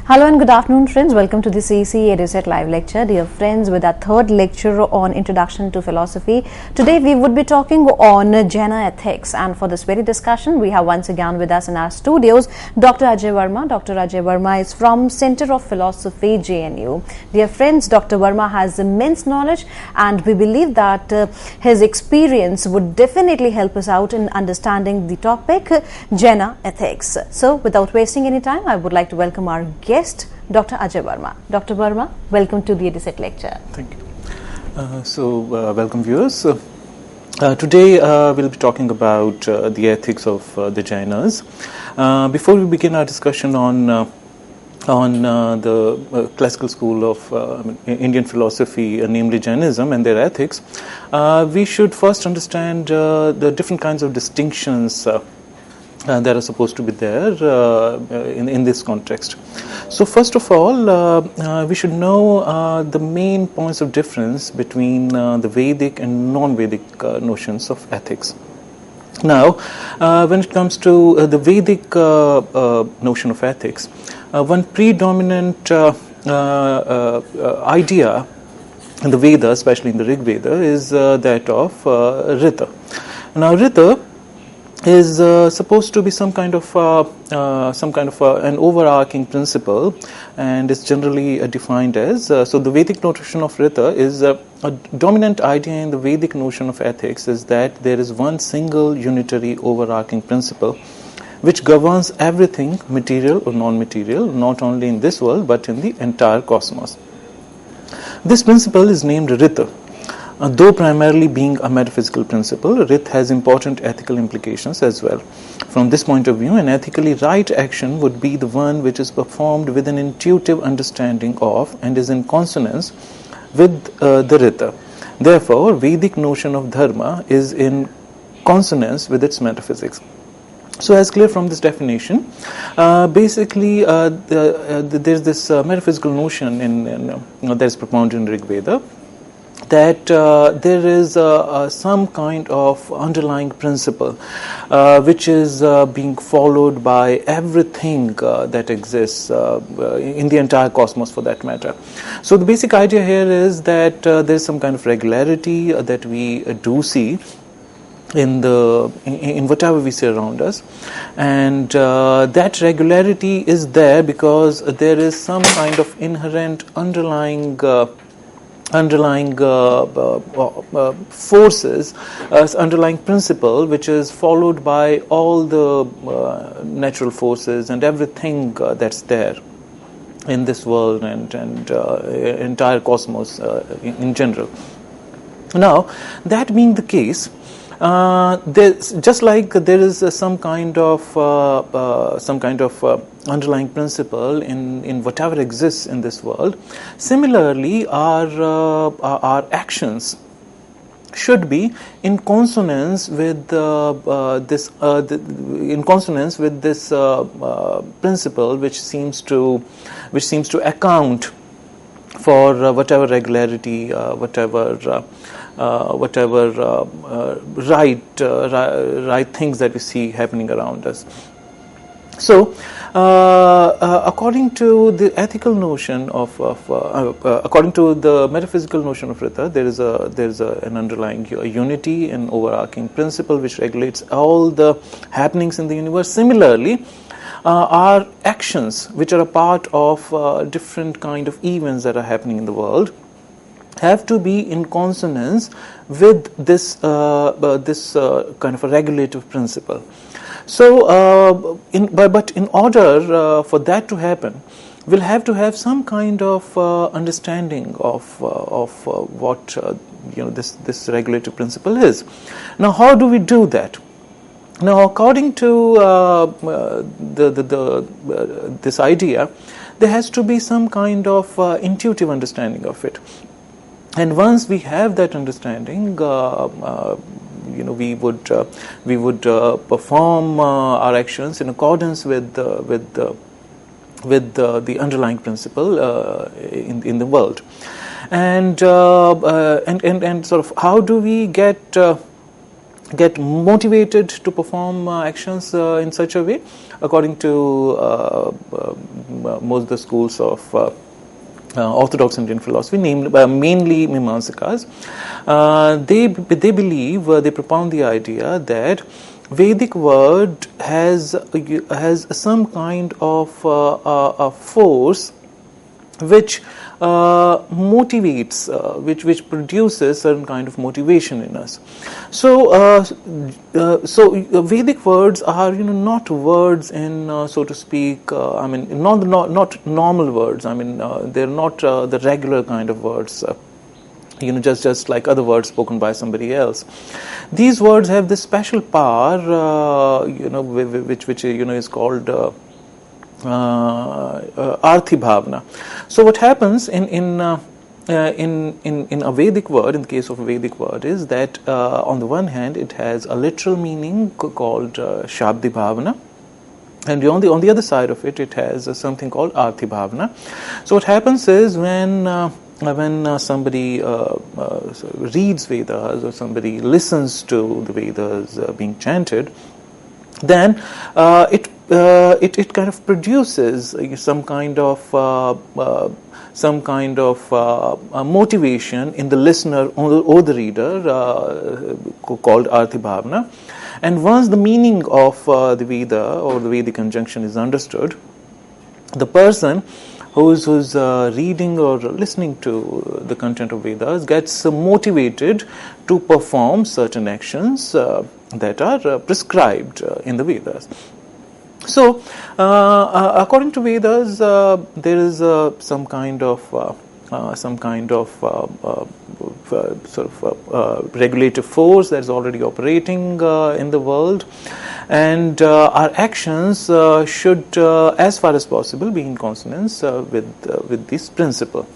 Hello and good afternoon, friends. Welcome to the CEC-UGC live lecture. Dear friends, with our third lecture on Introduction to Philosophy, today we would be talking on Jaina Ethics, and for this very discussion we have once again with us in our studios Dr. Ajay Verma. Dr. Ajay Verma is from Center of Philosophy, JNU. Dear friends, Dr. Verma has immense knowledge and we believe that his experience would definitely help us out in understanding the topic Jaina Ethics. So without wasting any time, I would like to welcome our guest, Dr. Ajay Verma. Dr. Verma, welcome to the EDSET lecture. Thank you. Welcome viewers. Today we'll be talking about the ethics of the Jainas. Before we begin our discussion on the classical school of Indian philosophy, namely Jainism and their ethics, we should first understand the different kinds of distinctions that are supposed to be there in this context. So first of all, we should know the main points of difference between the Vedic and non-Vedic notions of ethics. Now, when it comes to the Vedic notion of ethics, one predominant idea in the Vedas, especially in the Rig Veda, is that of Rita. Now, Rita is supposed to be some kind of an overarching principle, and is generally defined as so the Vedic notion of Rita is a dominant idea in the Vedic notion of ethics is that there is one single unitary overarching principle which governs everything material or non-material, not only in this world but in the entire cosmos. This principle is named Rita. Though primarily being a metaphysical principle, Rit has important ethical implications as well. From this point of view, an ethically right action would be the one which is performed with an intuitive understanding of and is in consonance with the Rita. Therefore, Vedic notion of dharma is in consonance with its metaphysics. So, as clear from this definition, basically there is this metaphysical notion that is propounded in Rig Veda, that there is some kind of underlying principle which is being followed by everything that exists in the entire cosmos, for that matter. So the basic idea here is that there is some kind of regularity that we do see in whatever we see around us, and that regularity is there because there is some kind of inherent underlying forces, underlying principle which is followed by all the natural forces and everything that's there in this world and entire cosmos in general. Now, that being the case, just like there is some kind of underlying principle in whatever exists in this world, similarly our actions should be in consonance with this principle which seems to account for whatever regularity, whatever right things that we see happening around us. So, according to the ethical notion according to the metaphysical notion of Rita, there is an underlying unity, an overarching principle which regulates all the happenings in the universe. Similarly, our actions, which are a part of different kind of events that are happening in the world, have to be in consonance with this kind of a regulative principle. So, but in order for that to happen, we'll have to have some kind of understanding of what this regulative principle is. Now, how do we do that? Now, according to this idea, there has to be some kind of intuitive understanding of it. And once we have that understanding, we would perform our actions in accordance with the underlying principle in the world, and sort of how do we get get motivated to perform actions in such a way, according to most of the schools of Orthodox Indian philosophy, mainly Mimamsakas. They believe, they propound the idea that Vedic word has some kind of a force which motivates, which produces certain kind of motivation in us. So, Vedic words are, not words in, so to speak. I mean, not normal words. I mean, they're not the regular kind of words. Just like other words spoken by somebody else. These words have this special power, which is called Arthi Bhavana. So what happens in a Vedic word, in the case of a Vedic word, is that on the one hand it has a literal meaning called Shabdi Bhavana, and on the other side of it, it has something called Arthi Bhavana. So what happens is when somebody reads Vedas, or somebody listens to the Vedas being chanted, then it kind of produces some kind of motivation in the listener or the reader, called Arthi Bhavana. And once the meaning of the Veda or the Vedic conjunction is understood, the person who's reading or listening to the content of Vedas gets motivated to perform certain actions that are prescribed in the Vedas. So, according to Vedas, there is some kind of regulative force that is already operating in the world, and our actions should, as far as possible, be in consonance with this principle.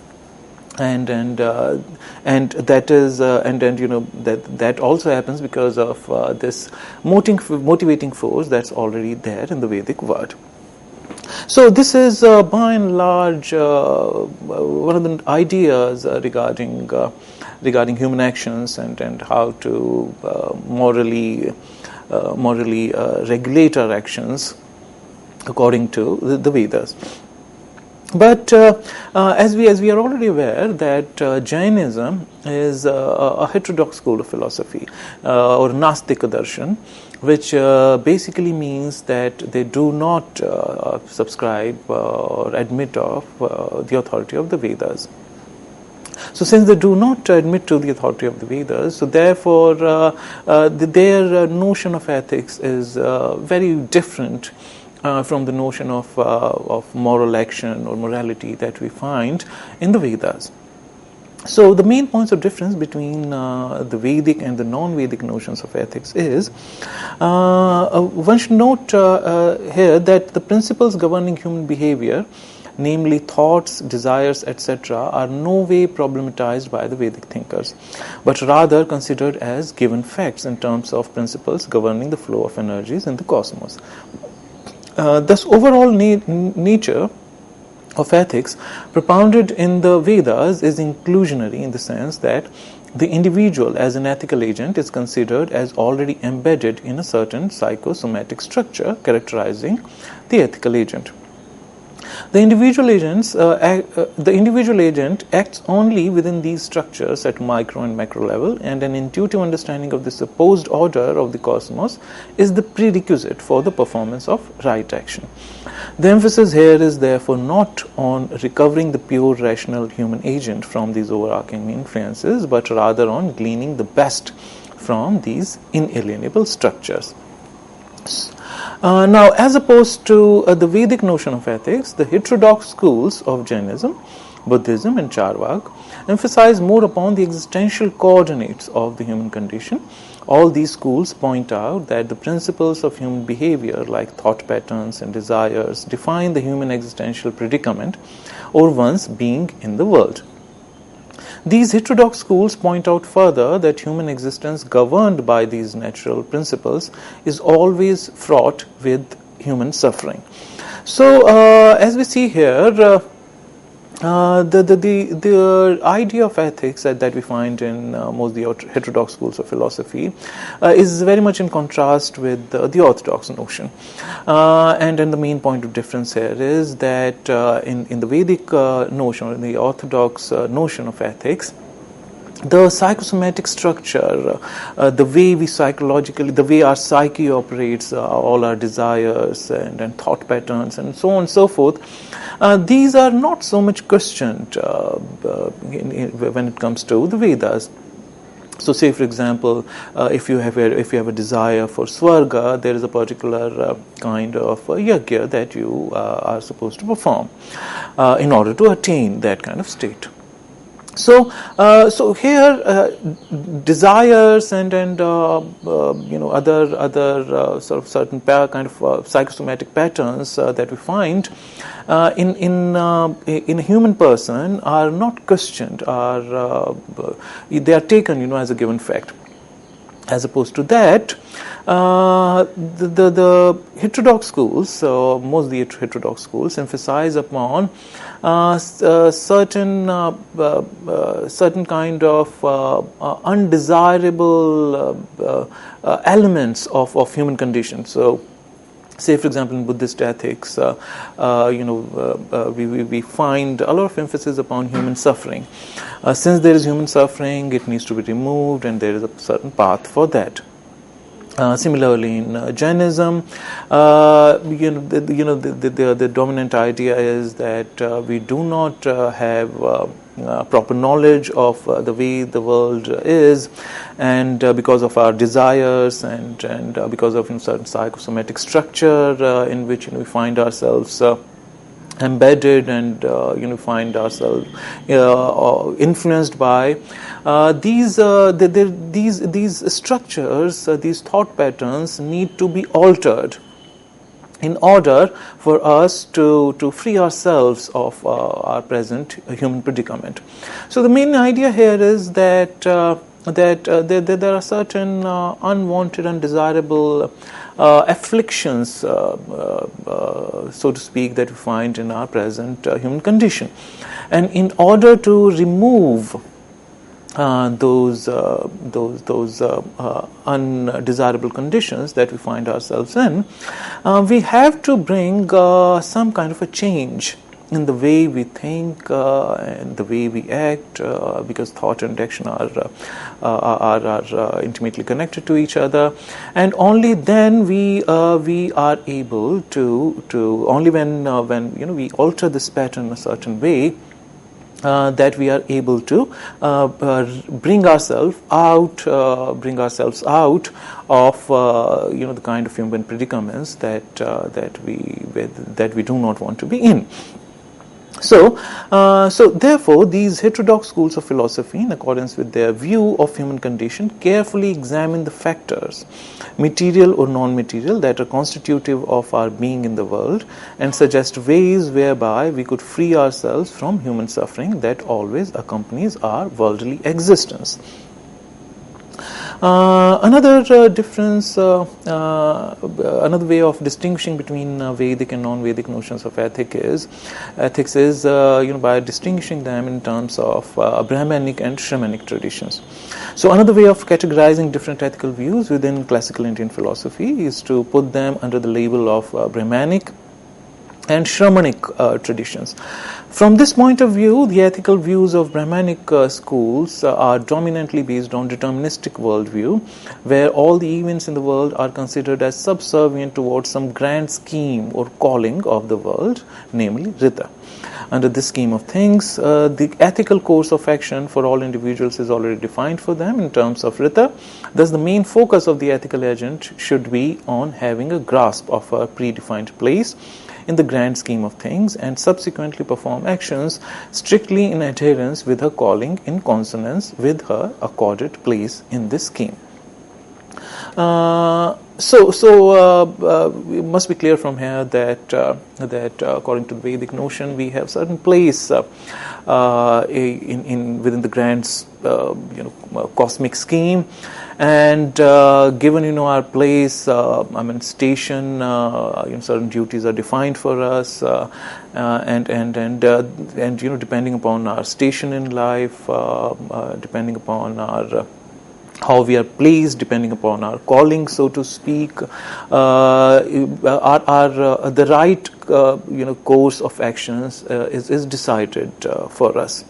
And that is that also happens because of this motivating force that's already there in the Vedic word. So this is by and large one of the ideas regarding human actions and how to morally regulate our actions according to the Vedas. But as we are already aware that Jainism is a heterodox school of philosophy, or Nastika Darshan, which basically means that they do not subscribe or admit of the authority of the Vedas. So since they do not admit to the authority of the Vedas, so therefore their notion of ethics is very different from the notion of moral action or morality that we find in the Vedas. So the main points of difference between the Vedic and the non-Vedic notions of ethics is, one should note here that the principles governing human behavior, namely thoughts, desires, etc., are no way problematized by the Vedic thinkers, but rather considered as given facts in terms of principles governing the flow of energies in the cosmos. Thus, overall nature of ethics propounded in the Vedas is inclusionary in the sense that the individual as an ethical agent is considered as already embedded in a certain psychosomatic structure characterizing the ethical agent. The individual agent acts only within these structures at micro and macro level, and an intuitive understanding of the supposed order of the cosmos is the prerequisite for the performance of right action. The emphasis here is therefore not on recovering the pure rational human agent from these overarching influences, but rather on gleaning the best from these inalienable structures. Now, as opposed to the Vedic notion of ethics, the heterodox schools of Jainism, Buddhism and Charvak emphasize more upon the existential coordinates of the human condition. All these schools point out that the principles of human behavior, like thought patterns and desires, define the human existential predicament or one's being in the world. These heterodox schools point out further that human existence governed by these natural principles is always fraught with human suffering. So, as we see here, The idea of ethics that we find in most of the heterodox schools of philosophy is very much in contrast with the orthodox notion. And then the main point of difference here is that in the Vedic notion, or in the orthodox notion of ethics, the psychosomatic structure, the way we psychologically, the way our psyche operates, all our desires and thought patterns and so on and so forth, these are not so much questioned when it comes to the Vedas. So, say for example, if you have a desire for Swarga, there is a particular kind of yajna that you are supposed to perform in order to attain that kind of state. So, here desires and other sort of certain kind of psychosomatic patterns that we find in a human person are not questioned, they are taken as a given fact. As opposed to that, the heterodox schools, most of the heterodox schools, emphasize upon certain kind of undesirable elements of human condition. So, say for example in Buddhist ethics, we find a lot of emphasis upon human suffering. Since there is human suffering, it needs to be removed, and there is a certain path for that. Similarly, in Jainism, the dominant idea is that we do not have proper knowledge of the way the world is, and because of our desires and because of certain psychosomatic structure in which we find ourselves embedded and find ourselves influenced by these structures, these thought patterns need to be altered in order for us to free ourselves of our present human predicament. So the main idea here is that there are certain unwanted, undesirable afflictions, so to speak, that we find in our present human condition, and in order to remove those undesirable conditions that we find ourselves in, we have to bring some kind of a change in the way we think and the way we act, because thought and action are intimately connected to each other, and only then we are able to only when we alter this pattern in a certain way, that we are able to bring ourselves out of the kind of human predicaments that we do not want to be in. So therefore, these heterodox schools of philosophy, in accordance with their view of human condition, carefully examine the factors, material or non-material, that are constitutive of our being in the world, and suggest ways whereby we could free ourselves from human suffering that always accompanies our worldly existence. Another difference, another way of distinguishing between Vedic and non-Vedic notions of ethics is by distinguishing them in terms of Brahmanic and shamanic traditions. So another way of categorizing different ethical views within classical Indian philosophy is to put them under the label of Brahmanic and shamanic traditions. From this point of view, the ethical views of Brahmanic schools are dominantly based on deterministic worldview, where all the events in the world are considered as subservient towards some grand scheme or calling of the world, namely Rita. Under this scheme of things, the ethical course of action for all individuals is already defined for them in terms of Rita. Thus, the main focus of the ethical agent should be on having a grasp of a predefined place in the grand scheme of things, and subsequently perform actions strictly in adherence with her calling, in consonance with her accorded place in this scheme. It must be clear from here that according to the Vedic notion, we have certain place within the grand cosmic scheme, and given our place, station, certain duties are defined for us, and depending upon our station in life, depending upon our how we are placed, depending upon our calling, so to speak, the right course of actions is decided for us.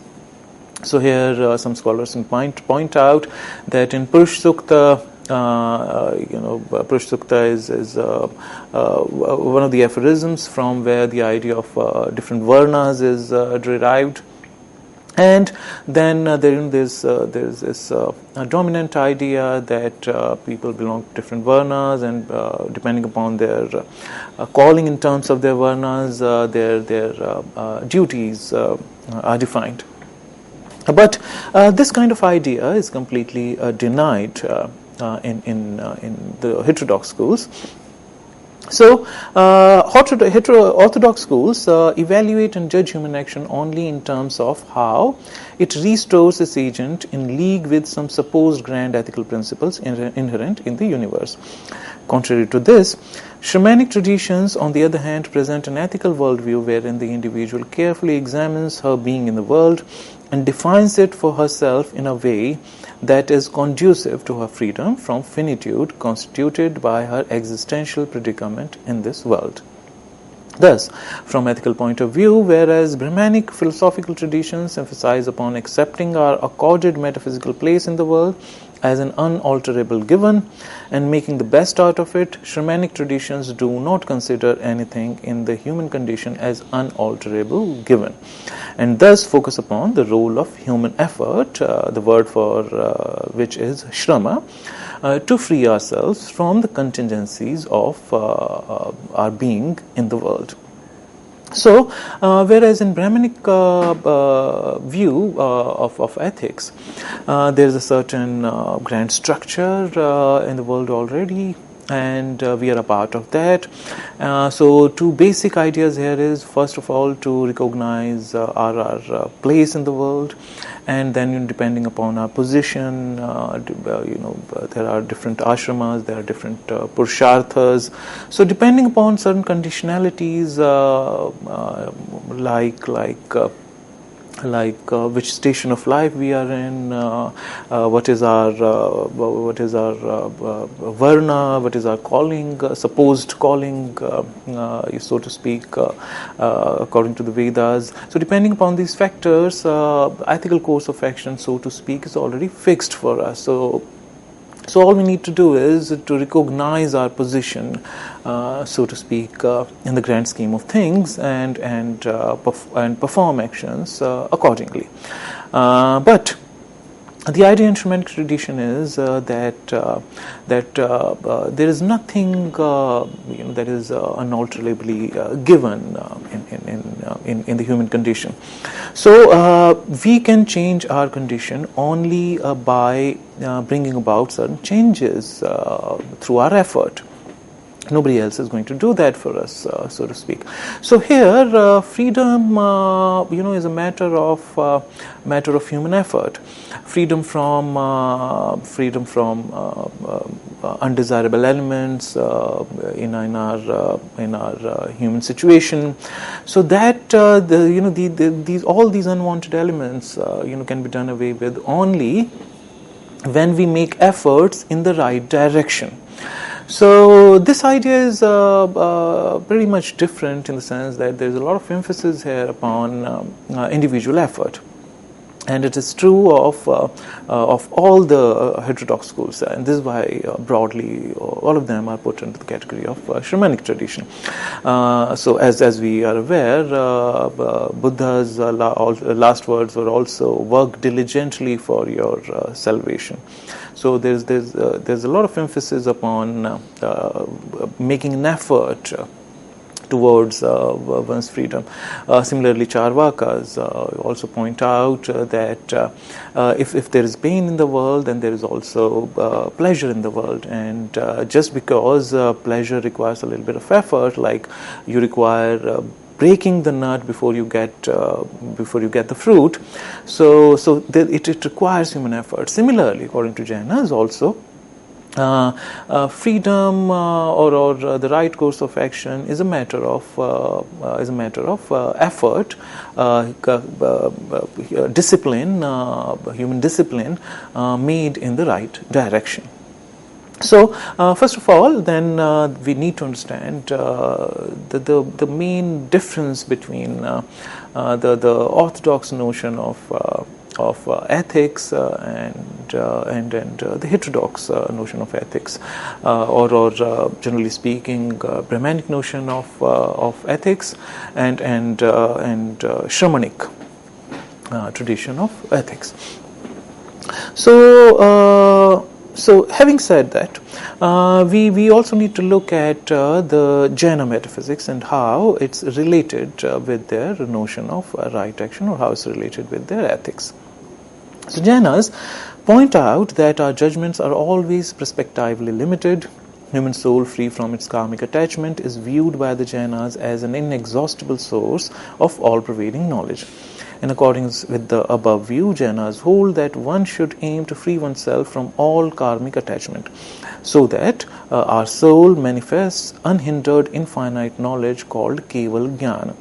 So here some scholars point out that in Purush Sukta, Purush Sukta is one of the aphorisms from where the idea of different varnas is derived. And then there's this dominant idea that people belong to different varnas, and depending upon their calling in terms of their varnas, their duties are defined. But this kind of idea is completely denied in the heterodox schools. So, orthodox schools evaluate and judge human action only in terms of how it restores its agent in league with some supposed grand ethical principles inherent in the universe. Contrary to this, shamanic traditions, on the other hand, present an ethical worldview wherein the individual carefully examines her being in the world and defines it for herself in a way that is conducive to her freedom from finitude constituted by her existential predicament in this world. Thus, from ethical point of view, whereas Brahmanic philosophical traditions emphasize upon accepting our accorded metaphysical place in the world as an unalterable given and making the best out of it, shamanic traditions do not consider anything in the human condition as unalterable given, and thus focus upon the role of human effort, the word for which is shrama, to free ourselves from the contingencies of our being in the world. So, whereas in Brahmanic view of ethics, there is a certain grand structure in the world already, and we are a part of that. So, two basic ideas here is, first of all, to recognize our place in the world, and then depending upon our position, there are different ashramas, there are different purusharthas. So depending upon certain conditionalities, like which station of life we are in, what is our varna, what is our calling, supposed calling, so to speak, according to the Vedas. So depending upon these factors, ethical course of action, so to speak, is already fixed for us. So all we need to do is to recognize our position, so to speak, in the grand scheme of things, and perform actions accordingly. But the idea in shamanic tradition is that there is nothing that is unalterably given in the human condition. So we can change our condition only by bringing about certain changes through our effort. Nobody else is going to do that for us, so to speak. So here, freedom, is a matter of human effort. Freedom from undesirable elements in our human situation. So that all these unwanted elements, can be done away with only when we make efforts in the right direction. So this idea is pretty much different in the sense that there is a lot of emphasis here upon individual effort, and it is true of all the heterodox schools, and this is why broadly all of them are put into the category of shamanic tradition. So as we are aware, Buddha's last words were also work diligently for your salvation. So there's a lot of emphasis upon making an effort towards one's freedom. Similarly, Charvakas also point out that if there is pain in the world, then there is also pleasure in the world, and just because pleasure requires a little bit of effort, like you require breaking the nut before you get the fruit, so it requires human effort. Similarly, according to Jainas also, freedom or the right course of action is a matter of effort, discipline, human discipline made in the right direction. So, first of all, then we need to understand the main difference between the orthodox notion of ethics and the heterodox notion of ethics, or generally speaking, Brahmanic notion of ethics and shamanic tradition of ethics. So having said that, we also need to look at the Jaina metaphysics and how it's related with their notion of right action, or how it's related with their ethics. So Jainas point out that our judgments are always prospectively limited. Human soul, free from its karmic attachment, is viewed by the Jainas as an inexhaustible source of all-pervading knowledge. In accordance with the above view, Jainas hold that one should aim to free oneself from all karmic attachment, so that our soul manifests unhindered infinite knowledge called Keval Jnana,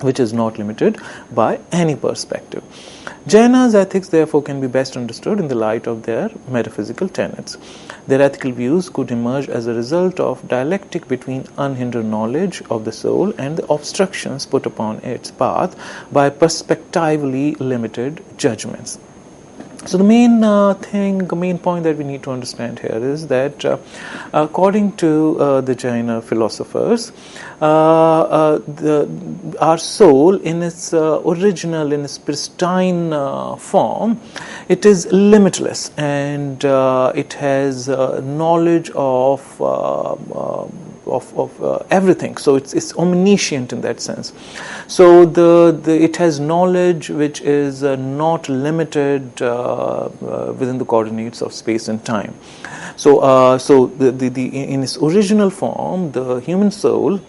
which is not limited by any perspective. Jaina's ethics therefore can be best understood in the light of their metaphysical tenets. Their ethical views could emerge as a result of dialectic between unhindered knowledge of the soul and the obstructions put upon its path by perspectively limited judgments. So the main point that we need to understand here is that according to the Jaina philosophers, our soul in its original, in its pristine form, it is limitless, and it has knowledge of everything. So it's omniscient in that sense. So it has knowledge which is not limited within the coordinates of space and time. So in its original form, the human soul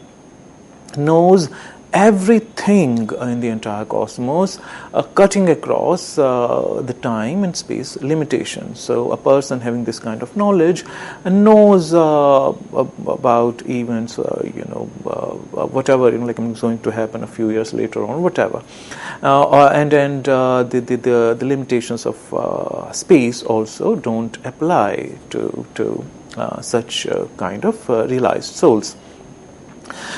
knows everything in the entire cosmos, cutting across the time and space limitations. So a person having this kind of knowledge knows about events, whatever, like is going to happen a few years later on, whatever, and the limitations of space also don't apply to such kind of realized souls.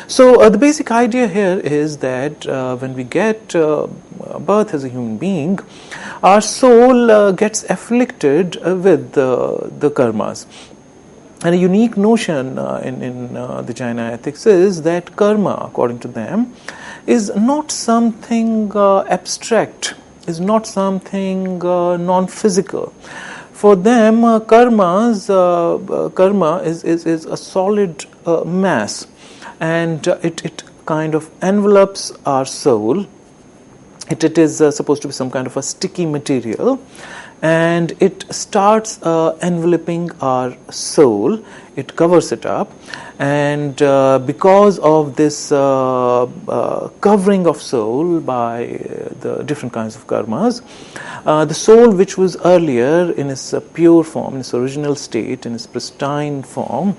So the basic idea here is that when we get birth as a human being, our soul gets afflicted with the karmas. And a unique notion in the Jaina ethics is that karma, according to them, is not something abstract, is not something non-physical. For them, karma is a solid mass, and it kind of envelopes our soul. It is supposed to be some kind of a sticky material, and it starts enveloping our soul. It covers it up, and because of this covering of soul by the different kinds of karmas, the soul which was earlier in its pure form, in its original state, in its pristine form,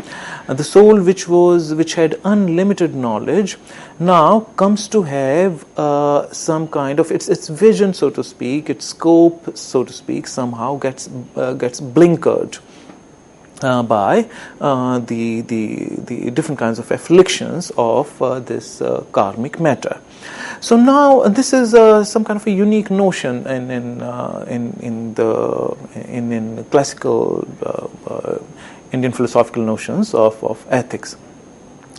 the soul which had unlimited knowledge, now comes to have some kind of its vision, so to speak, its scope, so to speak, somehow gets blinkered by the different kinds of afflictions of this karmic matter. So now this is some kind of a unique notion in classical Indian philosophical notions of ethics.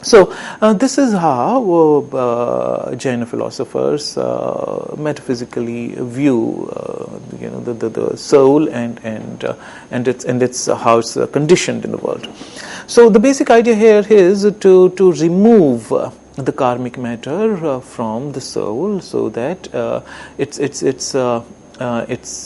So this is how Jaina philosophers metaphysically view the soul and its how it's conditioned in the world. So the basic idea here is to remove the karmic matter from the soul, so that its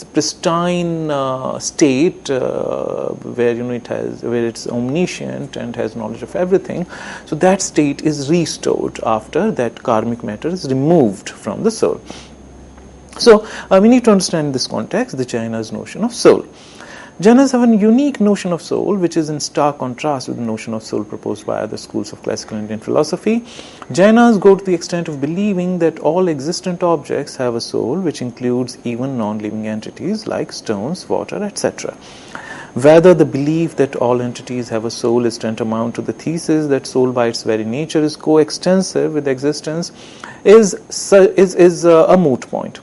pristine state, where it's omniscient and has knowledge of everything, so that state is restored after that karmic matter is removed from the soul. So we need to understand in this context the Jaina's notion of soul. Jainas have a unique notion of soul, which is in stark contrast with the notion of soul proposed by other schools of classical Indian philosophy. Jainas go to the extent of believing that all existent objects have a soul, which includes even non-living entities like stones, water, etc. Whether the belief that all entities have a soul is tantamount to the thesis that soul by its very nature is coextensive with existence is a moot point.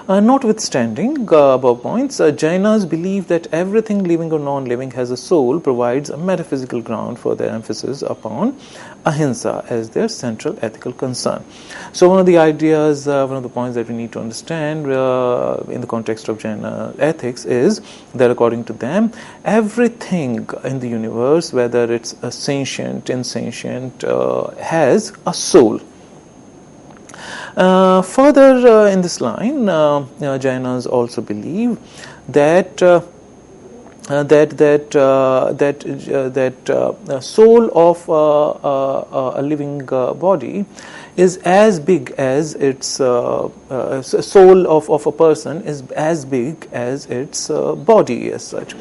Notwithstanding above points, Jainas believe that everything living or non-living has a soul provides a metaphysical ground for their emphasis upon ahimsa as their central ethical concern. So one of the ideas, one of the points that we need to understand in the context of Jaina ethics is that according to them, everything in the universe, whether it's a sentient, insentient, has a soul. Further in this line, Jainas also believe that soul of a living body is as big as its soul of a person is as big as its body as such.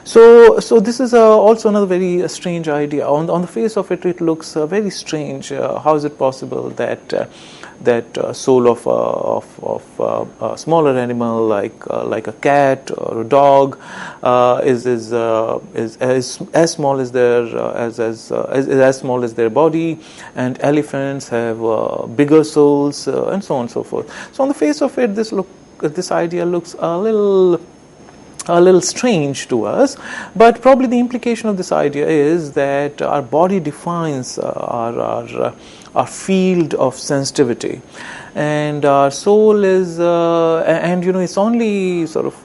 So this is also another very strange idea. On the face of it, it looks very strange. How is it possible that soul of a smaller animal like a cat or a dog is as small as as small as their body, and elephants have bigger souls, and so on and so forth. So on the face of it, this idea looks a little strange to us, but probably the implication of this idea is that our body defines our field of sensitivity, and our soul is and it's only sort of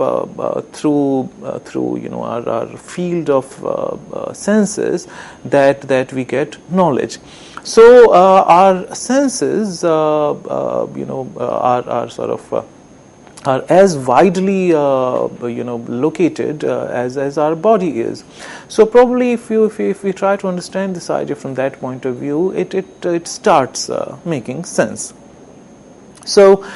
through our field of senses that we get knowledge. So our senses are as widely located as our body is. So probably if we try to understand this idea from that point of view, it starts making sense. So these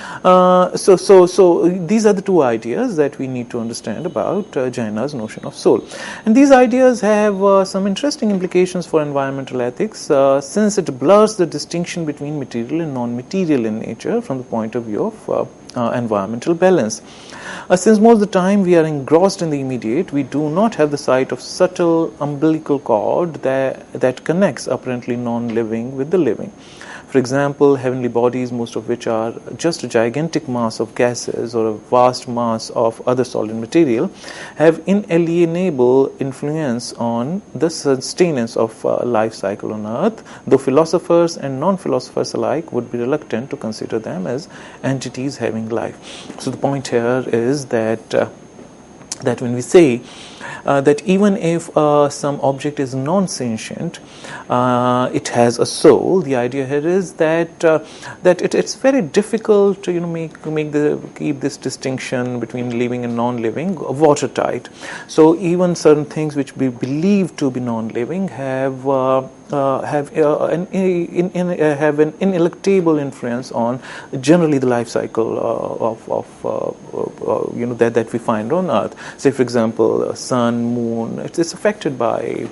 are the two ideas that we need to understand about Jaina's notion of soul, and these ideas have some interesting implications for environmental ethics, since it blurs the distinction between material and non-material in nature from the point of view of environmental balance. Since most of the time we are engrossed in the immediate, we do not have the sight of subtle umbilical cord that connects apparently non-living with the living. For example, heavenly bodies, most of which are just a gigantic mass of gases or a vast mass of other solid material, have inalienable influence on the sustenance of life cycle on Earth, though philosophers and non-philosophers alike would be reluctant to consider them as entities having life. So the point here is that when we say that even if some object is non-sentient, it has a soul, the idea here is that it's very difficult to keep this distinction between living and non-living watertight. So even certain things which we believe to be non-living have an ineluctable influence on generally the life cycle that we find on Earth. Say, for example, sun, moon, it's affected by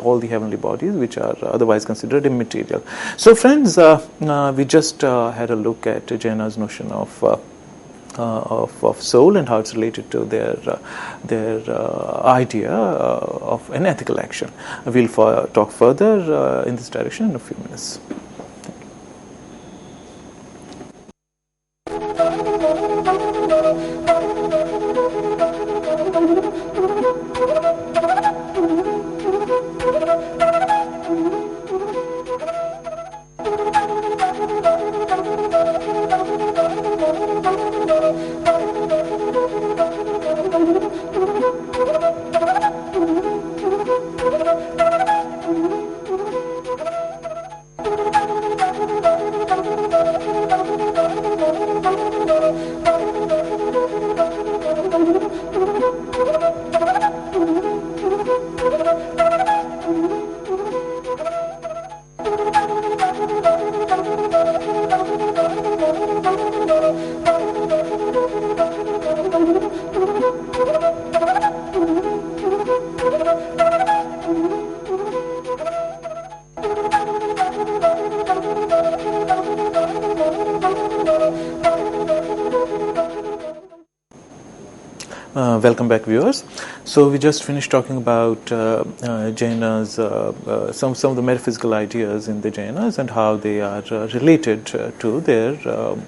all the heavenly bodies which are otherwise considered immaterial. So friends, we just had a look at Jaina's notion of soul and how it's related to their idea of an ethical action. We'll talk further in this direction in a few minutes. Thank you. Welcome back, viewers. So we just finished talking about Jainas, some of the metaphysical ideas in the Jainas and how they are related to their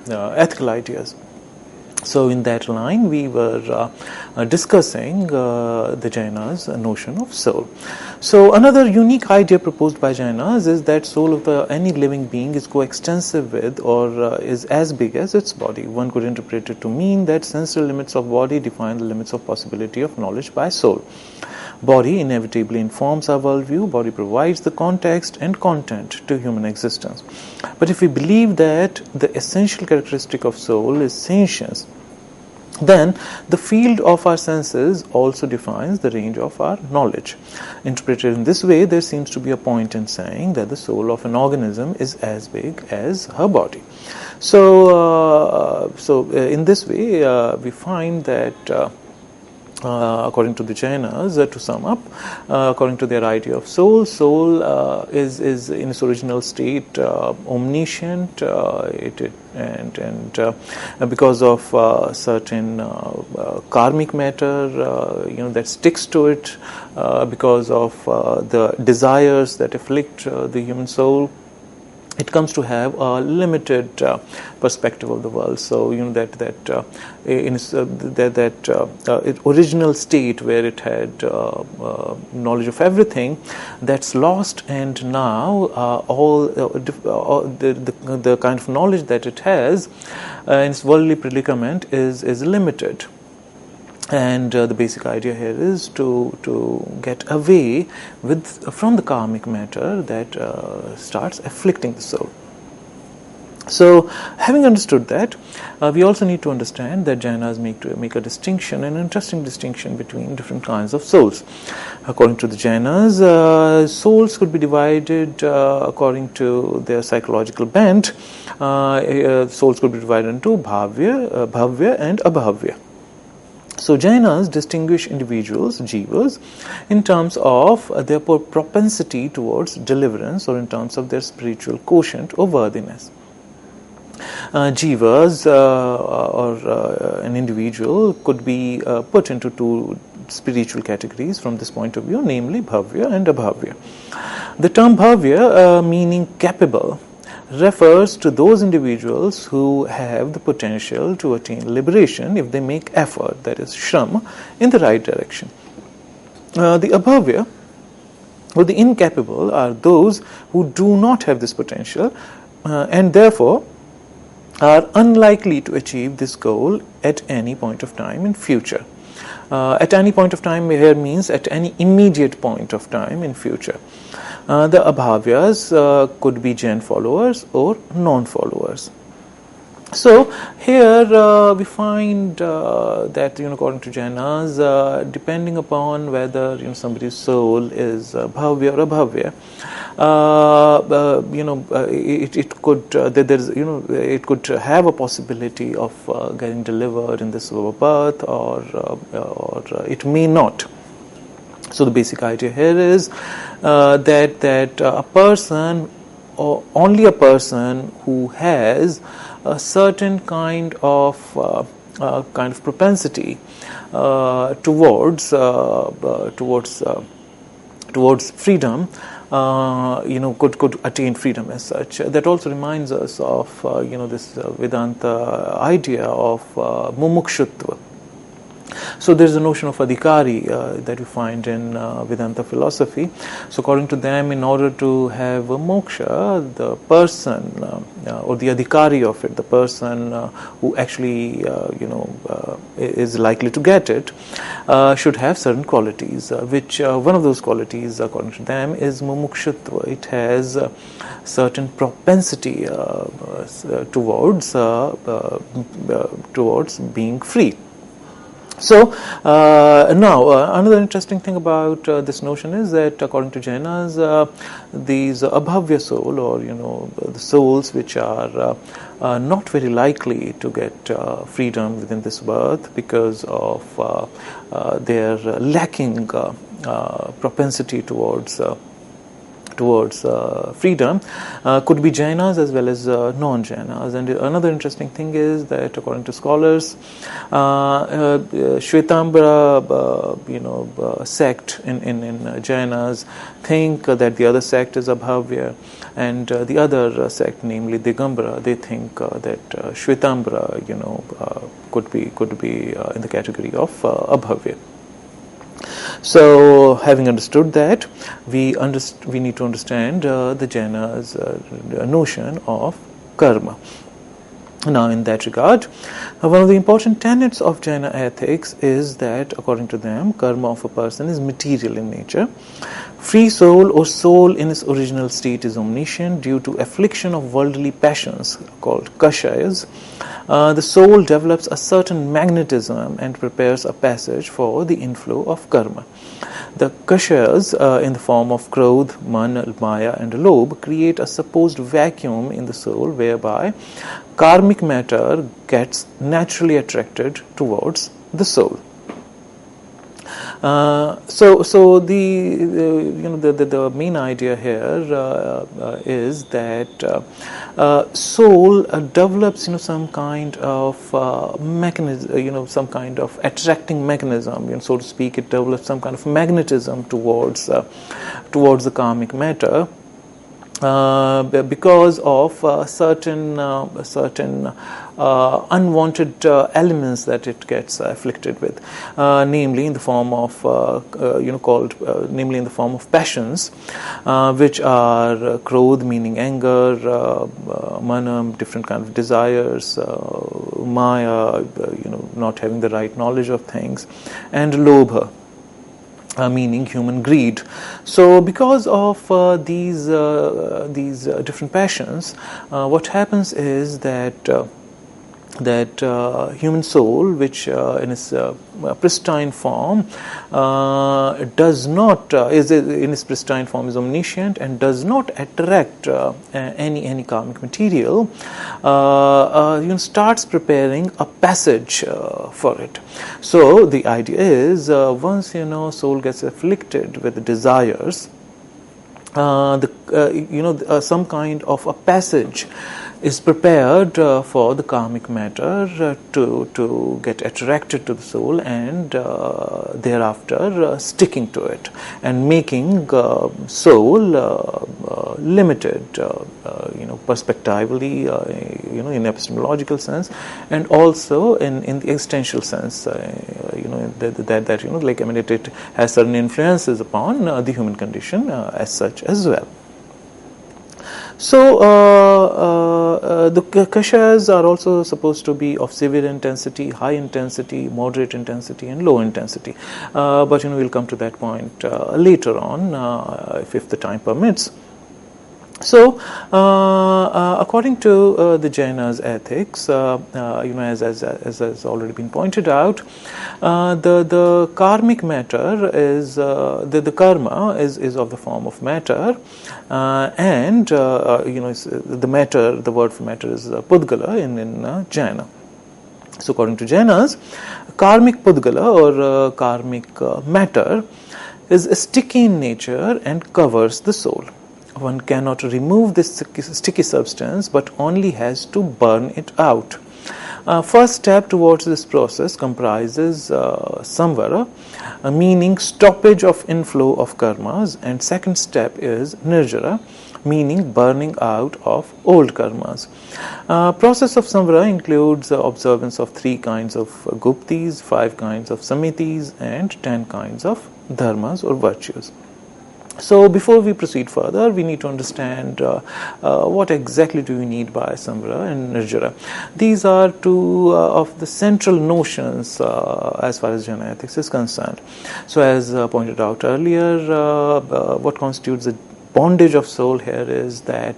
ethical ideas. So in that line, we were discussing the Jainas' notion of soul. So another unique idea proposed by Jainas is that soul of any living being is coextensive with or is as big as its body. One could interpret it to mean that sensory limits of body define the limits of possibility of knowledge by soul. Body inevitably informs our worldview. Body provides the context and content to human existence. But if we believe that the essential characteristic of soul is sentience, then the field of our senses also defines the range of our knowledge. Interpreted in this way, there seems to be a point in saying that the soul of an organism is as big as her body. So in this way, we find that according to the Jainas, to sum up, according to their idea of soul is in its original state omniscient, and because of certain karmic matter, that sticks to it, because of the desires that afflict the human soul, it comes to have a limited perspective of the world. So that original state where it had knowledge of everything, that's lost, and now all the kind of knowledge that it has in its worldly predicament is limited. And the basic idea here is to get away from the karmic matter that starts afflicting the soul. So, having understood that, we also need to understand that Jainas make a distinction, an interesting distinction between different kinds of souls. According to the Jainas, souls could be divided according to their psychological bent. Souls could be divided into bhavya and abhavya. So Jainas distinguish individuals, jivas, in terms of their propensity towards deliverance or in terms of their spiritual quotient or worthiness. Jivas or an individual could be put into two spiritual categories from this point of view, namely bhavya and abhavya. The term bhavya, meaning capable, refers to those individuals who have the potential to attain liberation if they make effort, that is shram, in the right direction. The abhavya, or the incapable, are those who do not have this potential and therefore are unlikely to achieve this goal at any point of time in future. At any point of time here means at any immediate point of time in future. The abhavyas could be Jain followers or non-followers. So here we find that according to Jainas, depending upon whether somebody's soul is bhavya or abhavya, it could have a possibility of getting delivered in this birth, or it may not. So the basic idea here is that a person, or only a person who has a certain kind of propensity towards freedom, could attain freedom as such. That also reminds us of this Vedanta idea of mumukshutva. So there is a notion of adhikari that we find in Vedanta philosophy. So according to them, in order to have a moksha, the person or the adhikari of it, the person who actually is likely to get it, should have certain qualities. Which one of those qualities, according to them, is mumukshutva. It has certain propensity towards being free. So now another interesting thing about this notion is that according to Jainas, these abhavya soul, or the souls which are not very likely to get freedom within this birth because of their lacking propensity towards towards freedom could be Jainas as well as non-Jainas. And another interesting thing is that according to scholars, Shvetambara sect in Jainas think that the other sect is Abhavya, and the other sect, namely Digambara, they think that Shvetambara could be in the category of Abhavya. So, having understood that, we need to understand the Jainas' notion of karma. Now, in that regard, one of the important tenets of Jaina ethics is that, according to them, karma of a person is material in nature. Free soul or soul in its original state is omniscient. Due to affliction of worldly passions called kashayas, the soul develops a certain magnetism and prepares a passage for the inflow of karma. The kashayas in the form of krodh, man, maya and lobh create a supposed vacuum in the soul whereby karmic matter gets naturally attracted towards the soul. So the main idea here is that soul develops some kind of mechanism, some kind of attracting mechanism, so to speak. It develops some kind of magnetism towards the karmic matter. Because of certain unwanted elements that it gets afflicted with, namely in the form of namely in the form of passions, which are krodh, meaning anger, manam, different kind of desires, maya, not having the right knowledge of things, and lobha, meaning human greed. So, because of these different passions, what happens is that human soul, which in its pristine form does not is in its pristine form is omniscient and does not attract any karmic material, starts preparing a passage for it. So the idea is once soul gets afflicted with desires, some kind of a passage is prepared for the karmic matter to get attracted to the soul and thereafter sticking to it and making soul limited, perspectively, in epistemological sense, and also in the existential sense, it has certain influences upon the human condition as such as well. So, the kashas are also supposed to be of severe intensity, high intensity, moderate intensity, and low intensity. But we'll come to that point later on, if the time permits. So, according to the Jaina's ethics, as has already been pointed out, the karmic matter is the karma is of the form of matter, and the matter. The word for matter is pudgala in Jaina. So, according to Jainas, karmic pudgala or karmic matter is sticky in nature and covers the soul. One cannot remove this sticky substance, but only has to burn it out. First step towards this process comprises Samvara, meaning stoppage of inflow of karmas, and second step is Nirjara, meaning burning out of old karmas. Process of Samvara includes observance of 3 kinds of guptis, 5 kinds of samitis, and 10 kinds of dharmas or virtues. So, before we proceed further, we need to understand what exactly do we need by Samvara and Nirjara. These are 2 of the central notions as far as Jaina ethics is concerned. So, as pointed out earlier, what constitutes the bondage of soul here is that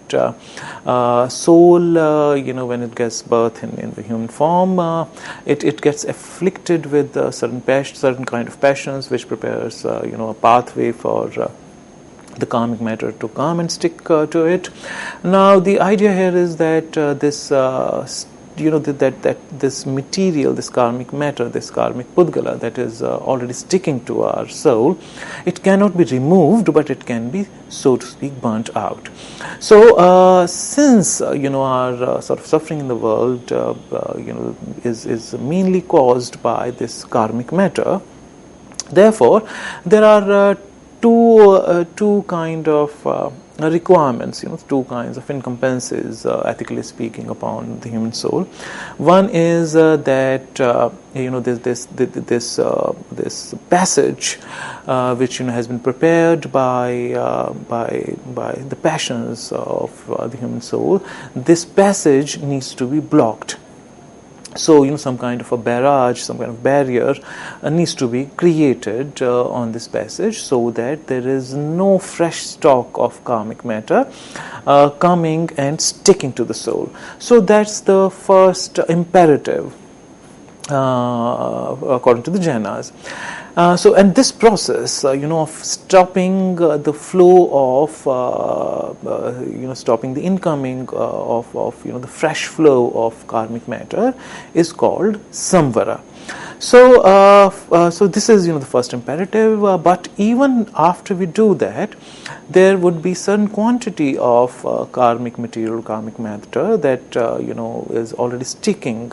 soul, when it gets birth in the human form, it gets afflicted with certain kind of passions, which prepares a pathway for the karmic matter to come and stick to it. Now, the idea here is that this that this material, this karmic matter, this karmic pudgala that is already sticking to our soul, it cannot be removed, but it can be, so to speak, burnt out. So since our sort of suffering in the world is mainly caused by this karmic matter, therefore there are two kind of requirements, two kinds of incumbencies, ethically speaking, upon the human soul. One is that this passage which has been prepared by the passions of the human soul. This passage needs to be blocked. So, some kind of a barrage, some kind of barrier needs to be created on this passage, so that there is no fresh stock of karmic matter coming and sticking to the soul. So that's the first imperative according to the Jainas. And this process, of stopping the flow of, stopping the incoming of the fresh flow of karmic matter, is called Samvara. So this is, the first imperative. But even after we do that, there would be certain quantity of karmic material, karmic matter that is already sticking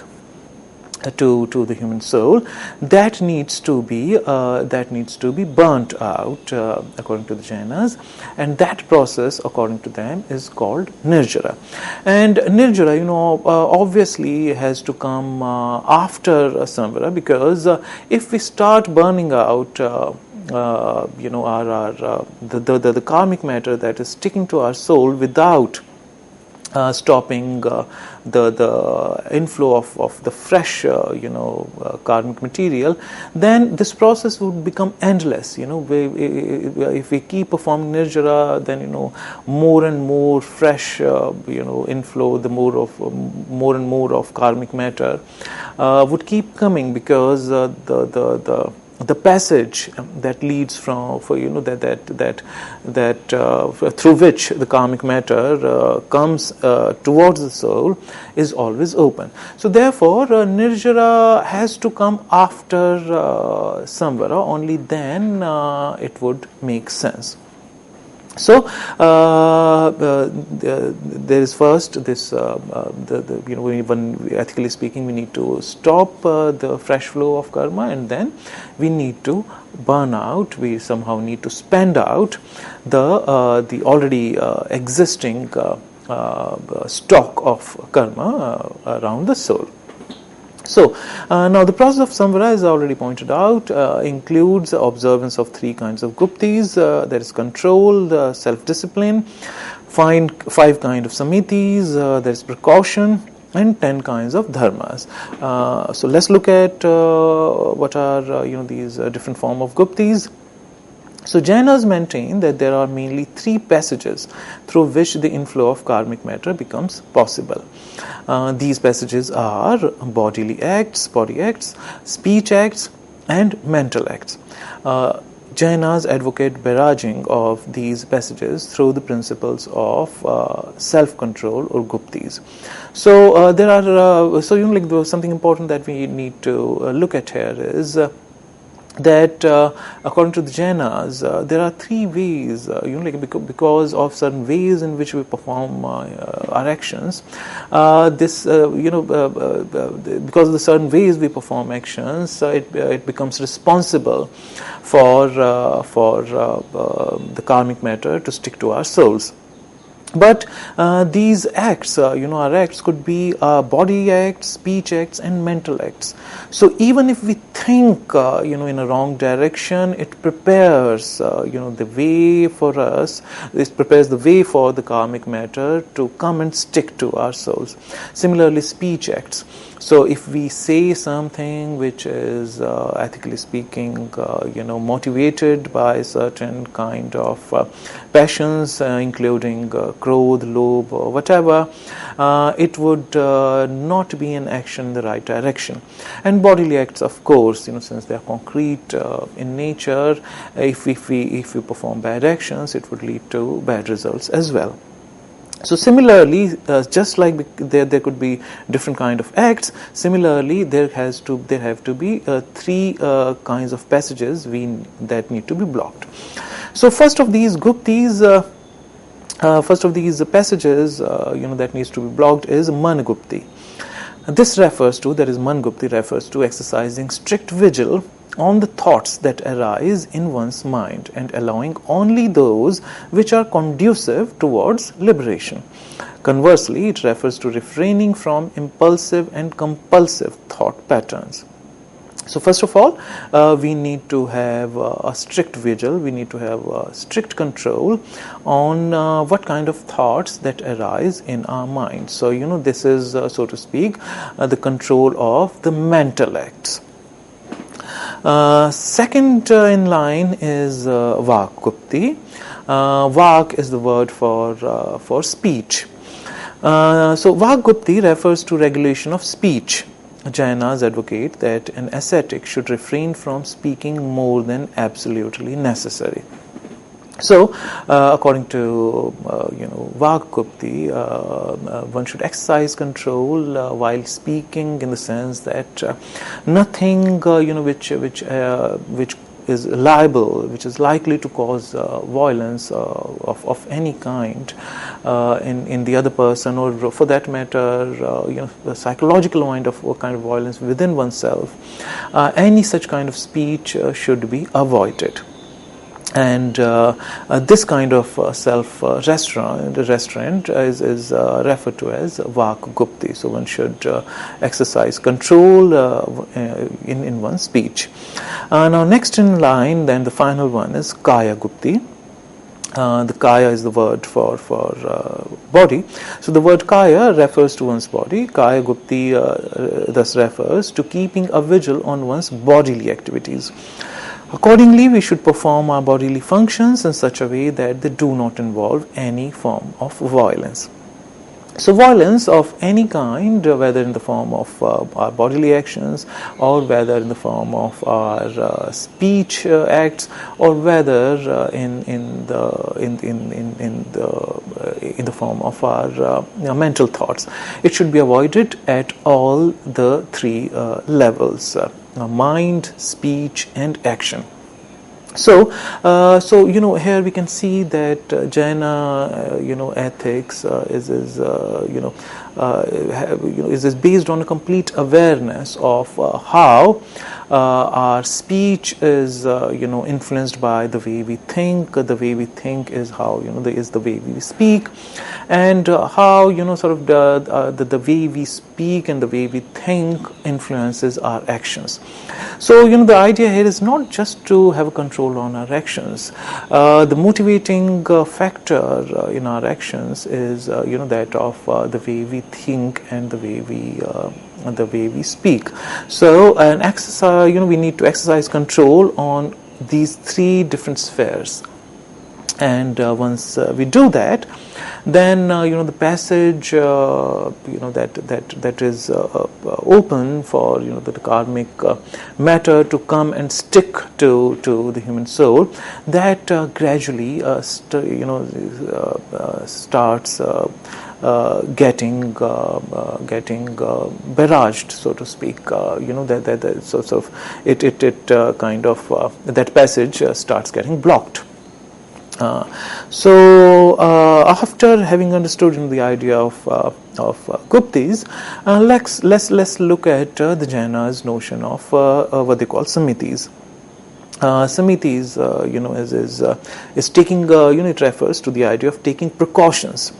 to the human soul, that needs to be burnt out according to the Jainas, and that process, according to them, is called Nirjara. And Nirjara, obviously has to come after Samvara, because if we start burning out the karmic matter that is sticking to our soul without stopping the inflow of the fresh karmic material, then this process would become endless. If we keep performing Nirjara, then more and more fresh inflow, the more and more of karmic matter would keep coming, because the passage that leads through which the karmic matter comes towards the soul is always open. So therefore, Nirjara has to come after Samvara. Only then it would make sense. So there is first this when ethically speaking, we need to stop the fresh flow of karma, and then we need to burn out, we somehow need to spend out the already existing stock of karma around the soul. So now the process of Samvara, as I already pointed out, includes observance of three kinds of guptis. There is control, self-discipline, 5 kinds of samitis, there is precaution, and 10 kinds of dharmas. So let's look at what are these different form of guptis. So Jainas maintain that there are mainly 3 passages through which the inflow of karmic matter becomes possible. These passages are bodily acts, body acts, speech acts, and mental acts. Jainas advocate barraging of these passages through the principles of self-control or guptis. So there are something important that we need to look at here is that according to the Jainas, there are 3 ways, because of certain ways in which we perform our actions. Because of the certain ways we perform actions, it becomes responsible for the karmic matter to stick to our souls. But these acts, our acts could be body acts, speech acts, and mental acts. So even if we think, in a wrong direction, it prepares, the way for us. It prepares the way for the karmic matter to come and stick to our souls. Similarly, speech acts. So if we say something which is, ethically speaking, motivated by certain kind of passions, including krodh, lobh, or whatever, it would not be an action in the right direction. And bodily acts, of course, since they are concrete in nature, if we perform bad actions, it would lead to bad results as well. So similarly, just like there could be different kind of acts, similarly there have to be three kinds of passages that need to be blocked. So first of these guptis, first of these passages that needs to be blocked is man gupti. This refers to, that is man gupti refers to exercising strict vigil on the thoughts that arise in one's mind and allowing only those which are conducive towards liberation. Conversely, it refers to refraining from impulsive and compulsive thought patterns. So first of all, we need to have a strict vigil, we need to have strict control on what kind of thoughts that arise in our mind. So, this is, so to speak, the control of the mental acts. Second in line is Vak Gupti. Vak is the word for speech. So Vak Gupti refers to regulation of speech. Jainas advocate that an ascetic should refrain from speaking more than absolutely necessary. So, according to Vak Gupti, one should exercise control while speaking, in the sense that nothing which is liable, which is likely to cause violence of any kind in the other person, or for that matter, the psychological kind of violence within oneself. Any such kind of speech should be avoided. And this kind of self-restraint is referred to as Vak Gupti. So one should exercise control in one's speech. Now next in line, then the final one is Kaya Gupti. The Kaya is the word for body. So the word Kaya refers to one's body. Kaya Gupti thus refers to keeping a vigil on one's bodily activities. Accordingly, we should perform our bodily functions in such a way that they do not involve any form of violence. So violence of any kind, whether in the form of our bodily actions, or whether in the form of our speech acts, or whether in the form of our mental thoughts, it should be avoided at all the three levels: mind, speech, and action. So, here we can see that Jaina, ethics is based on a complete awareness of how our speech is, influenced by the way we think. The way we think is how, is the way we speak, and how, the way we speak and the way we think influences our actions. So, the idea here is not just to have a control on our actions. The motivating factor in our actions is, that of the way we think and the way we speak. So, an exercise, we need to exercise control on these three different spheres. And once we do that, then the passage that is open for the karmic matter to come and stick to the human soul, that gradually starts getting barraged, so to speak. That sort of that passage starts getting blocked. So after having understood the idea of Guptis, let's look at the Jainas' notion of what they call Samitis. Samitis, is taking, it refers to the idea of taking precautions.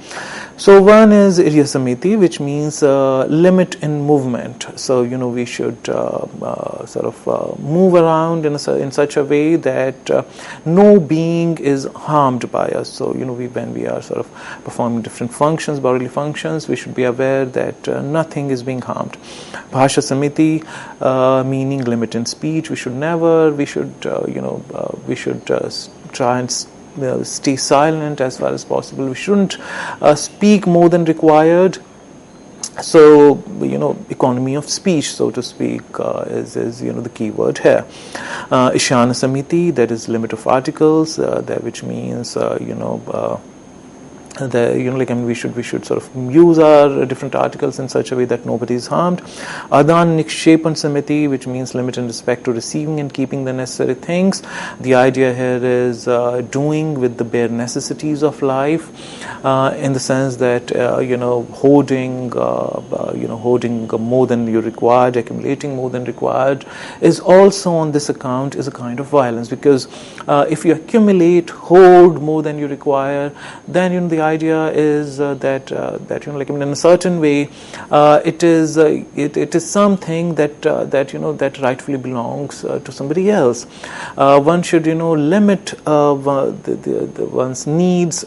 So one is Irya Samiti, which means limit in movement. So we should move around in such a way that no being is harmed by us. So when we are sort of performing different functions, bodily functions, we should be aware that nothing is being harmed. Bhasha Samiti, meaning limit in speech. We should try and stay silent as far as possible. We shouldn't speak more than required. So economy of speech, so to speak, is the key word here. Ishana Samiti, that is limit of articles, which means we should sort of use our different articles in such a way that nobody is harmed. Adan Nikshepan Samiti, which means limit in respect to receiving and keeping the necessary things. The idea here is doing with the bare necessities of life, in the sense that hoarding more than you required, accumulating more than required, is also on this account is a kind of violence, because if you accumulate, hoard more than you require, then the idea is that in a certain way, it is something that rightfully belongs to somebody else. One should limit one's needs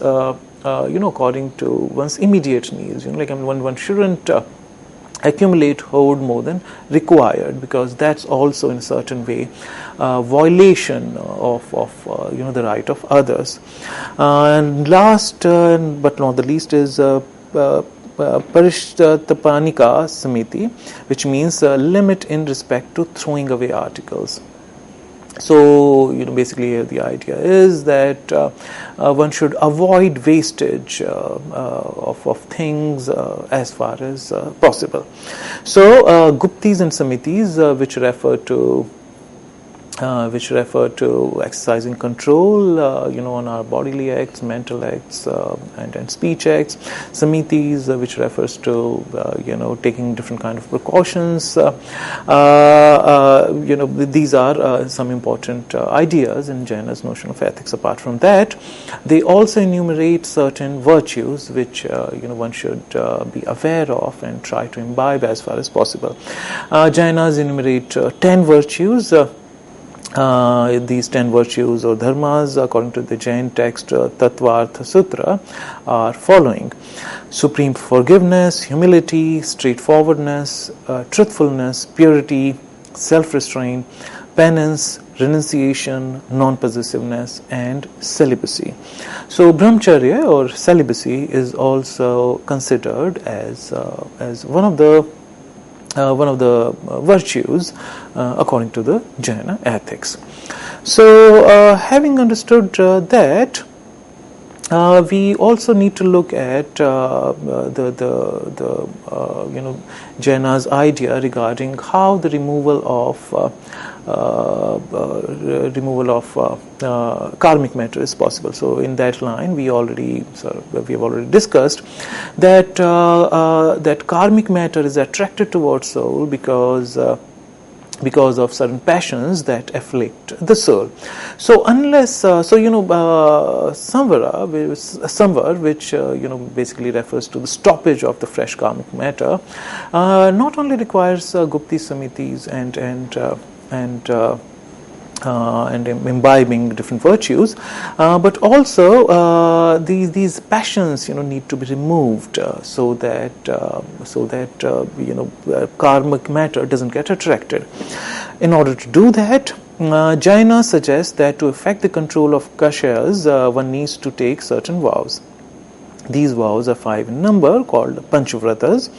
according to one's immediate needs. One shouldn't accumulate, hoard more than required, because that's also in a certain way violation of the right of others. And last but not the least is Parishtapanika Samiti, which means limit in respect to throwing away articles. So, basically the idea is that one should avoid wastage of things as far as possible. So, Guptis and Samitis, which refer to exercising control, on our bodily acts, mental acts, and speech acts. Samitis, which refers to, taking different kind of precautions. These are some important ideas in Jaina's notion of ethics. Apart from that, they also enumerate certain virtues which, one should be aware of and try to imbibe as far as possible. Jainas enumerate 10 virtues. These 10 virtues or dharmas, according to the Jain text Tattvartha Sutra, are following: supreme forgiveness, humility, straightforwardness, truthfulness, purity, self-restraint, penance, renunciation, non-possessiveness, and celibacy. So brahmacharya or celibacy is also considered as one of the virtues according to the Jaina ethics. So, having understood that, we also need to look at Jaina's idea regarding how the removal of karmic matter is possible. So, in that line, we have already discussed that that karmic matter is attracted towards soul because of certain passions that afflict the soul. So unless samvara, which basically refers to the stoppage of the fresh karmic matter, not only requires gupti samitis and imbibing different virtues, but also these passions need to be removed so that karmic matter doesn't get attracted. In order to do that, Jaina suggests that to effect the control of kashayas, one needs to take certain vows. These vows are 5 in number, called panchavratas.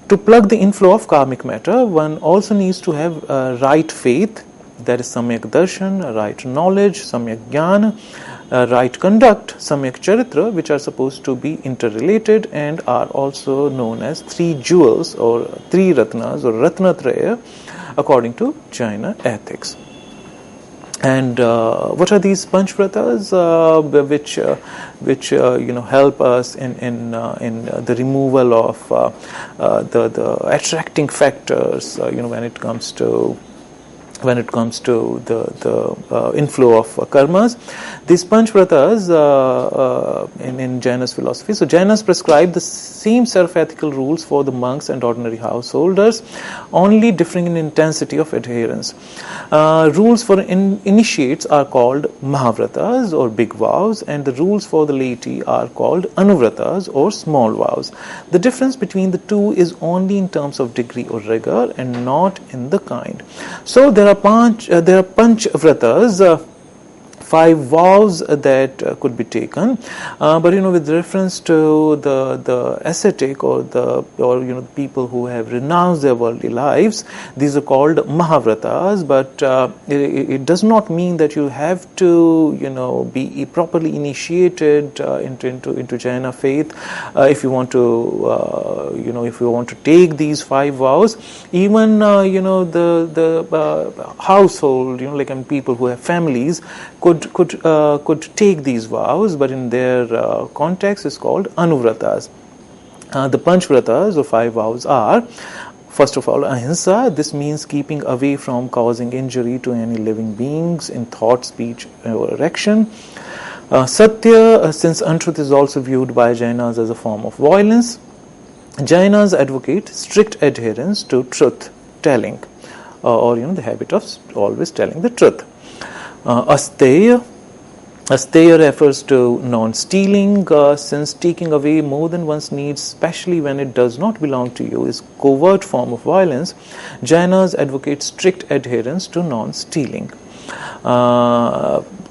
To plug the inflow of karmic matter, one also needs to have right faith, that is samyak darshan, right knowledge, samyak jnana, right conduct, samyak charitra, which are supposed to be interrelated and are also known as 3 jewels or 3 ratnas or ratnatraya according to Jaina ethics. And what are these panchvratas which help us in the removal of the attracting factors when it comes to the inflow of karmas. These panchvratas in Jaina's philosophy. So Jainas prescribe the same set of ethical rules for the monks and ordinary householders, only differing in intensity of adherence. Rules for initiates are called mahavratas or big vows, and the rules for the laity are called anuvratas or small vows. The difference between the two is only in terms of degree or rigor and not in the kind. So there are panch vratas, 5 vows that could be taken, but with reference to the ascetic or the people who have renounced their worldly lives, these are called Mahavratas. But it does not mean that you have to be properly initiated into Jaina faith if you want to if you want to take these 5 vows. Even the household, people who have families could take these vows, but in their context is called anuvratas. The panchvratas or 5 vows are, first of all, ahimsa. This means keeping away from causing injury to any living beings in thought, speech, or action. Satya, since untruth is also viewed by Jainas as a form of violence, Jainas advocate strict adherence to truth telling, or the habit of always telling the truth. Asteya refers to non-stealing, since taking away more than one's needs, especially when it does not belong to you, is covert form of violence. Jainas advocate strict adherence to non-stealing.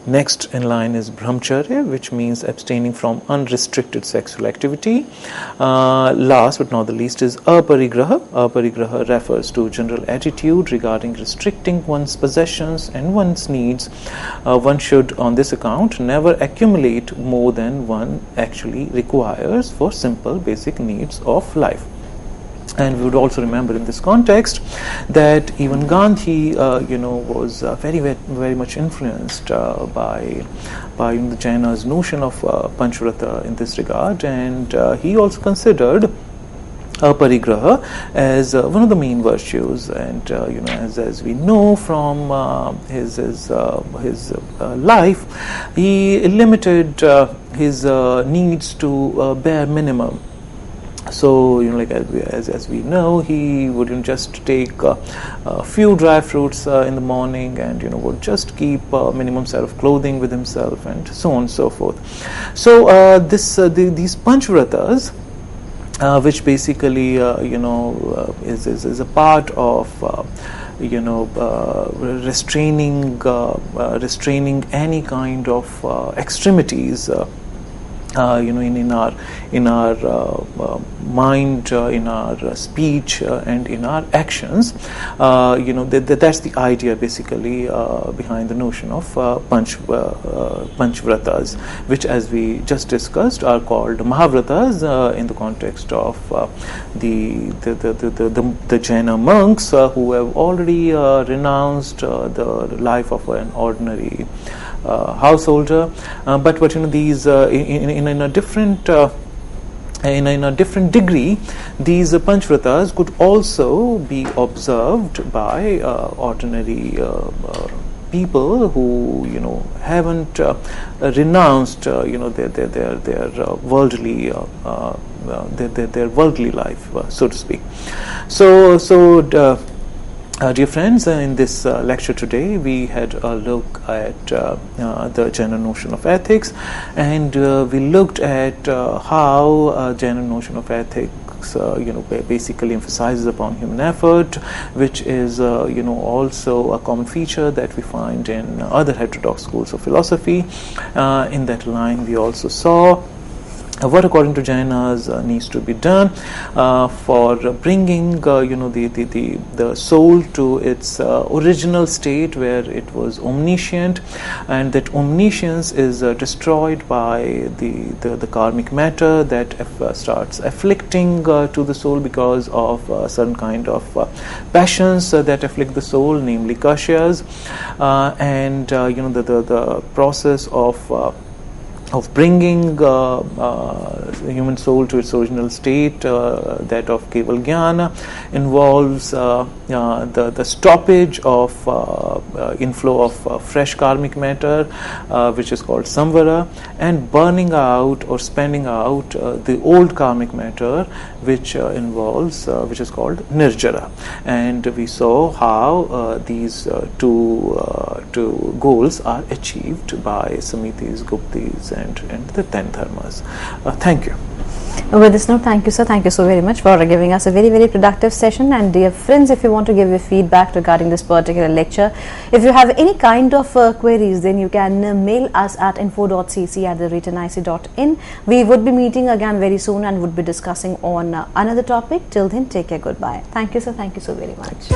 Next in line is brahmacharya, which means abstaining from unrestricted sexual activity. Last but not the least is aparigraha. Aparigraha refers to general attitude regarding restricting one's possessions and one's needs. One should, on this account, never accumulate more than one actually requires for simple basic needs of life. And we would also remember in this context that even Gandhi, was very much influenced by the Jainas' notion of Panchvrata in this regard, and he also considered aparigraha as one of the main virtues. And as we know from his life, he limited his needs to bare minimum. So, as we know, he would just take a few dry fruits in the morning, and would just keep a minimum set of clothing with himself, and so on and so forth. So these panchvratas, which basically is a part of restraining any kind of extremities. In our mind, in our speech, and in our actions, that's the idea basically behind the notion of panchvratas, which, as we just discussed, are called Mahavratas in the context of the Jaina monks who have already renounced the life of an ordinary householder, but these in a different degree, these panchvratas could also be observed by ordinary people who haven't renounced their worldly their worldly life, so to speak. Dear friends, in this lecture today, we had a look at the general notion of ethics, and we looked at how general notion of ethics basically emphasizes upon human effort, which is also a common feature that we find in other heterodox schools of philosophy. In that line, we also saw what, according to Jainas, needs to be done for bringing the soul to its original state where it was omniscient, and that omniscience is destroyed by the karmic matter that starts afflicting to the soul because of certain kind of passions that afflict the soul, namely kashyas, and the process of bringing the human soul to its original state, that of Keval Jnana, involves the stoppage of inflow of fresh karmic matter, which is called Samvara, and burning out or spending out the old karmic matter, which involves which is called Nirjara. And we saw how these two goals are achieved by Samitis, Guptis, and the 10 dharmas. Thank you. With this note, thank you, sir. Thank you so very much for giving us a very, very productive session. And dear friends, if you want to give your feedback regarding this particular lecture, if you have any kind of queries, then you can mail us at info.cc@ic.in. We would be meeting again very soon and would be discussing on another topic. Till then, take care. Goodbye. Thank you, sir. Thank you so very much.